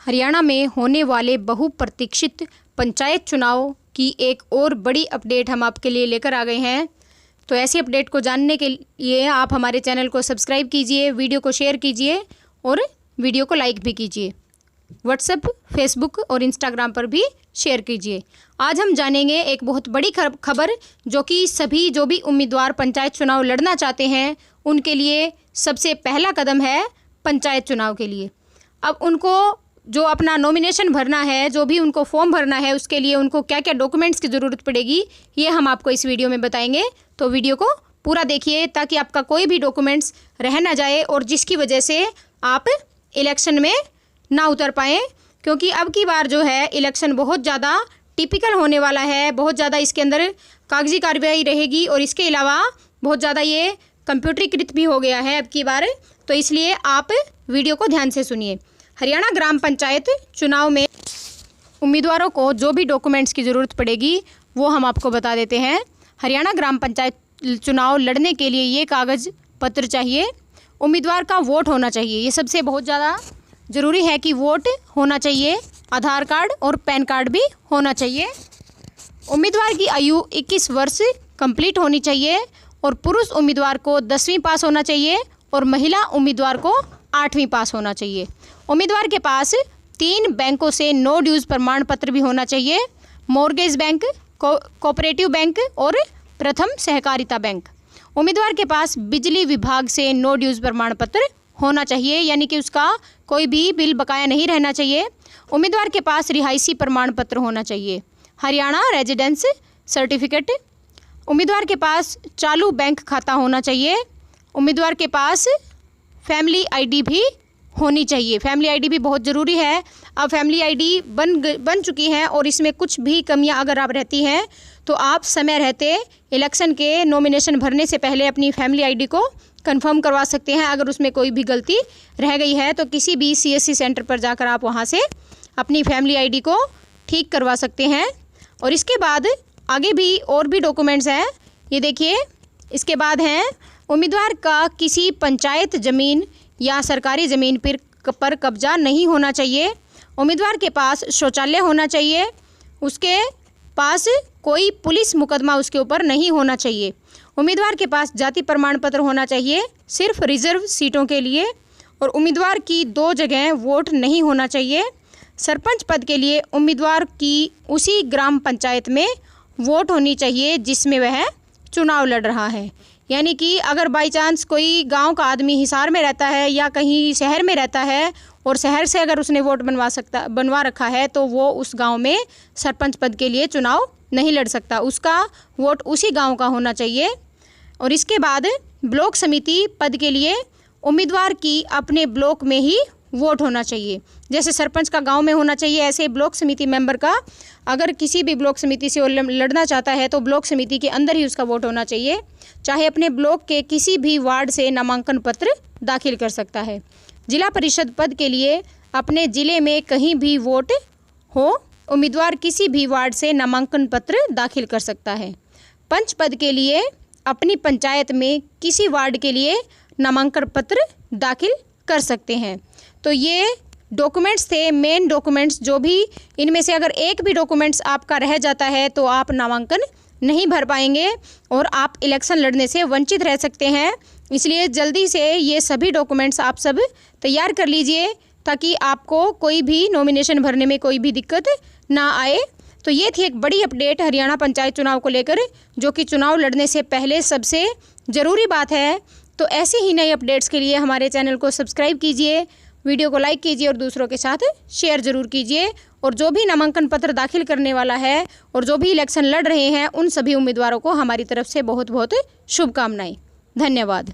हरियाणा में होने वाले बहुप्रतीक्षित पंचायत चुनाव की एक और बड़ी अपडेट हम आपके लिए लेकर आ गए हैं। तो ऐसी अपडेट को जानने के लिए आप हमारे चैनल को सब्सक्राइब कीजिए, वीडियो को शेयर कीजिए और वीडियो को लाइक भी कीजिए। व्हाट्सएप, फेसबुक और इंस्टाग्राम पर भी शेयर कीजिए। आज हम जानेंगे एक बहुत बड़ी खबर जो कि सभी जो भी उम्मीदवार पंचायत चुनाव लड़ना चाहते हैं उनके लिए सबसे पहला कदम है पंचायत चुनाव के लिए। अब उनको जो अपना नॉमिनेशन भरना है, जो भी उनको फॉर्म भरना है, उसके लिए उनको क्या क्या डॉक्यूमेंट्स की ज़रूरत पड़ेगी ये हम आपको इस वीडियो में बताएंगे। तो वीडियो को पूरा देखिए ताकि आपका कोई भी डॉक्यूमेंट्स रह ना जाए और जिसकी वजह से आप इलेक्शन में ना उतर पाएँ, क्योंकि अब की बार जो है इलेक्शन बहुत ज़्यादा टिपिकल होने वाला है। बहुत ज़्यादा इसके अंदर कागजी कार्रवाई रहेगी और इसके अलावा बहुत ज़्यादा ये कंप्यूटरीकृत भी हो गया है अब की बार। तो इसलिए आप वीडियो को ध्यान से सुनिए। हरियाणा ग्राम पंचायत चुनाव में उम्मीदवारों को जो भी डॉक्यूमेंट्स की ज़रूरत पड़ेगी वो हम आपको बता देते हैं। हरियाणा ग्राम पंचायत चुनाव लड़ने के लिए ये कागज़ पत्र चाहिए। उम्मीदवार का वोट होना चाहिए, ये सबसे बहुत ज़्यादा ज़रूरी है कि वोट होना चाहिए। आधार कार्ड और पैन कार्ड भी होना चाहिए। उम्मीदवार की आयु 21 वर्ष कंप्लीट होनी चाहिए और पुरुष उम्मीदवार को 10वीं पास होना चाहिए और महिला उम्मीदवार को 8वीं पास होना चाहिए। उम्मीदवार के पास 3 बैंकों से नो ड्यूज़ प्रमाण पत्र भी होना चाहिए। मॉर्गेज बैंक, कोऑपरेटिव बैंक और प्रथम सहकारिता बैंक। उम्मीदवार के पास बिजली विभाग से नो ड्यूज़ प्रमाण पत्र होना चाहिए, यानी कि उसका कोई भी बिल बकाया नहीं रहना चाहिए। उम्मीदवार के पास रिहायशी प्रमाण पत्र होना चाहिए। Haryana residence certificate. उम्मीदवार के पास चालू बैंक खाता होना चाहिए। उम्मीदवार के पास फैमिली आईडी भी होनी चाहिए। फैमिली आईडी भी बहुत ज़रूरी है। अब फैमिली आईडी बन चुकी है और इसमें कुछ भी कमियां अगर आप रहती हैं तो आप समय रहते इलेक्शन के नॉमिनेशन भरने से पहले अपनी फैमिली आईडी को कंफर्म करवा सकते हैं। अगर उसमें कोई भी गलती रह गई है तो किसी भी CSC सेंटर पर जाकर आप वहां से अपनी फैमिली आईडी को ठीक करवा सकते हैं। और इसके बाद आगे भी और भी डॉक्यूमेंट्स हैं, ये देखिए। इसके बाद हैं उम्मीदवार का किसी पंचायत ज़मीन या सरकारी ज़मीन पर कब्जा नहीं होना चाहिए। उम्मीदवार के पास शौचालय होना चाहिए। उसके पास कोई पुलिस मुकदमा उसके ऊपर नहीं होना चाहिए। उम्मीदवार के पास जाति प्रमाण पत्र होना चाहिए सिर्फ रिजर्व सीटों के लिए। और उम्मीदवार की 2 जगह वोट नहीं होना चाहिए। सरपंच पद के लिए उम्मीदवार की उसी ग्राम पंचायत में वोट होनी चाहिए जिसमें वह चुनाव लड़ रहा है। यानी कि अगर बाई चांस कोई गांव का आदमी हिसार में रहता है या कहीं शहर में रहता है और शहर से अगर उसने वोट बनवा रखा है तो वो उस गांव में सरपंच पद के लिए चुनाव नहीं लड़ सकता। उसका वोट उसी गांव का होना चाहिए। और इसके बाद ब्लॉक समिति पद के लिए उम्मीदवार की अपने ब्लॉक में ही वोट होना चाहिए। जैसे सरपंच का गांव में होना चाहिए, ऐसे ब्लॉक समिति मेंबर का अगर किसी भी ब्लॉक समिति से लड़ना चाहता है तो ब्लॉक समिति के अंदर ही उसका वोट होना चाहिए। चाहे अपने ब्लॉक के किसी भी वार्ड से नामांकन पत्र दाखिल कर सकता है। जिला परिषद पद के लिए अपने ज़िले में कहीं भी वोट हो, उम्मीदवार किसी भी वार्ड से नामांकन पत्र दाखिल कर सकता है। पंच पद के लिए अपनी पंचायत में किसी वार्ड के लिए नामांकन पत्र दाखिल कर सकते हैं। तो ये डॉक्यूमेंट्स थे, मेन डॉक्यूमेंट्स। जो भी इनमें से अगर एक भी डॉक्यूमेंट्स आपका रह जाता है तो आप नामांकन नहीं भर पाएंगे और आप इलेक्शन लड़ने से वंचित रह सकते हैं। इसलिए जल्दी से ये सभी डॉक्यूमेंट्स आप सब तैयार कर लीजिए ताकि आपको कोई भी नॉमिनेशन भरने में कोई भी दिक्कत ना आए। तो ये थी एक बड़ी अपडेट हरियाणा पंचायत चुनाव को लेकर, जो कि चुनाव लड़ने से पहले सबसे ज़रूरी बात है। तो ऐसी ही नई अपडेट्स के लिए हमारे चैनल को सब्सक्राइब कीजिए, वीडियो को लाइक कीजिए और दूसरों के साथ शेयर ज़रूर कीजिए। और जो भी नामांकन पत्र दाखिल करने वाला है और जो भी इलेक्शन लड़ रहे हैं उन सभी उम्मीदवारों को हमारी तरफ से बहुत बहुत शुभकामनाएं। धन्यवाद।